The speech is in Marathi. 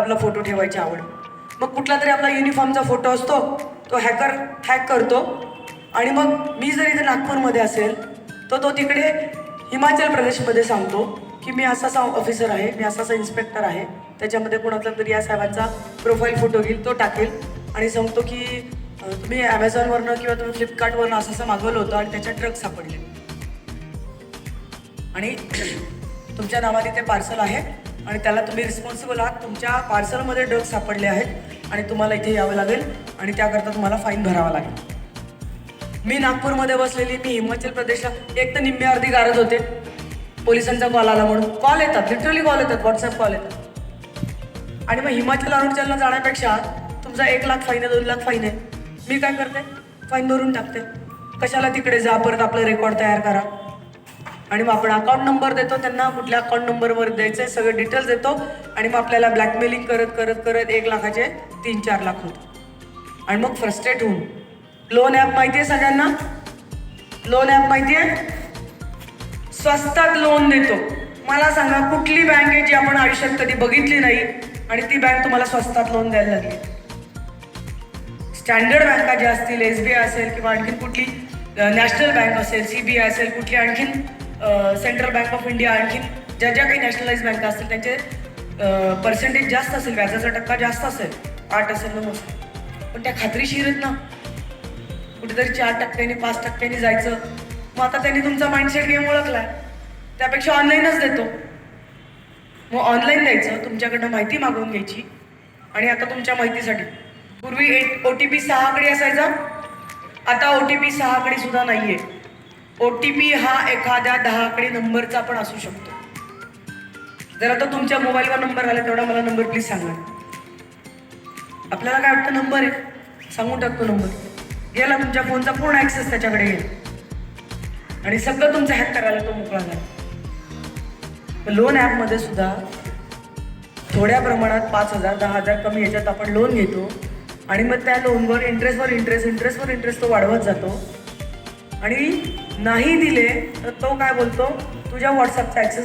आपला फोटो ठेवायची आवड. मग कुठला तरी आपला युनिफॉर्मचा फोटो असतो, तो हॅक करतो आणि मग मी जर इथे नागपूरमध्ये असेल तर तो तिकडे हिमाचल प्रदेशमध्ये सांगतो की मी असा ऑफिसर आहे, मी असा इन्स्पेक्टर आहे. त्याच्यामध्ये कोणाचा तरी या साहेबांचा प्रोफाईल फोटो घेईल, तो टाकेल आणि सांगतो की तुम्ही ॲमेझॉनवरनं किंवा तुम्ही फ्लिपकार्टवरनं असं मागवलं होतं आणि त्याच्यात ड्रग्ज सापडले आणि तुमच्या नावाने ते पार्सल आहे आणि त्याला तुम्ही रिस्पॉन्सिबल आहात. तुमच्या पार्सलमध्ये ड्रग्ज सापडले आहेत आणि तुम्हाला इथे यावं लागेल आणि त्याकरता तुम्हाला फाईन भरावा लागेल. मी नागपूरमध्ये बसलेली, मी हिमाचल प्रदेशला, एक तर निम्मी अर्धी गारज होते. पोलिसांचा कॉल आला म्हणून कॉल येतात, लिटरली कॉल येतात, व्हॉट्सअप कॉल येतात. आणि मग हिमाचल अरुणाचलला जाण्यापेक्षा तुमचा 1 लाख फाईन आहे, 2 लाख फाईन आहे. मी काय करते, फाईन भरून टाकते. कशाला तिकडे जा, परत आपलं रेकॉर्ड तयार करा. आणि मग आपण अकाउंट नंबर देतो त्यांना, कुठल्या अकाउंट नंबरवर द्यायचे सगळे डिटेल्स देतो आणि मग आपल्याला ब्लॅकमेलिंग करत करत करत 1 लाखाचे 3-4 लाख होतात. आणि मग फ्रस्ट्रेट होऊन लोन ॲप माहिती आहे सगळ्यांना, लोन ॲप माहिती आहे, स्वस्तात लोन देतो. मला सांगा कुठली बँक आहे जी आपण आयुष्यात कधी बघितली नाही आणि ती बँक तुम्हाला स्वस्तात लोन द्यायला लागली. स्टँडर्ड बँका ज्या असतील, SBI असेल किंवा आणखीन कुठली नॅशनल बँक असेल, CBI असेल, कुठली आणखीन सेंट्रल बँक ऑफ इंडिया, आणखीन ज्या ज्या काही नॅशनलाइज बँका असतील त्यांचे पर्सेंटेज जास्त असेल, व्याजाचा टक्का जास्त असेल, 8 असेल 9 असेल. पण त्या खात्रीशीर आहेत ना, कुठेतरी 4% 5% जायचं. मग आता त्यांनी तुमचा माइंडसेट गेम ओळखलाय, त्यापेक्षा ऑनलाईनच देतो. मग ऑनलाईन द्यायचं, तुमच्याकडनं माहिती मागवून घ्यायची. आणि आता तुमच्या माहितीसाठी पूर्वी OTP 6 आकडी असायचा, आता OTP 6 आकडी सुद्धा नाहीये. OTP हा एखाद्या 10 आकडी नंबरचा पण असू शकतो. जर आता तुमच्या मोबाईलवर नंबर आला तेवढा मला नंबर प्लीज सांगा. आपल्याला काय वाटतं, नंबर आहे सांगून टाकतो, नंबर गेला, तुमच्या फोनचा पूर्ण ॲक्सेस त्याच्याकडे गेला आणि सगळं तुमचं हॅक करायला तो मोकळा झाला. लोन ॲपमध्ये सुद्धा थोड्या प्रमाणात 5,000 10,000 कमी याच्यात आपण लोन घेतो आणि मग त्या लोनवर इंटरेस्ट तो वाढवत जातो. आणि नाही दिले तर तो काय बोलतो, तुझ्या व्हॉट्सअपचा ॲक्सेस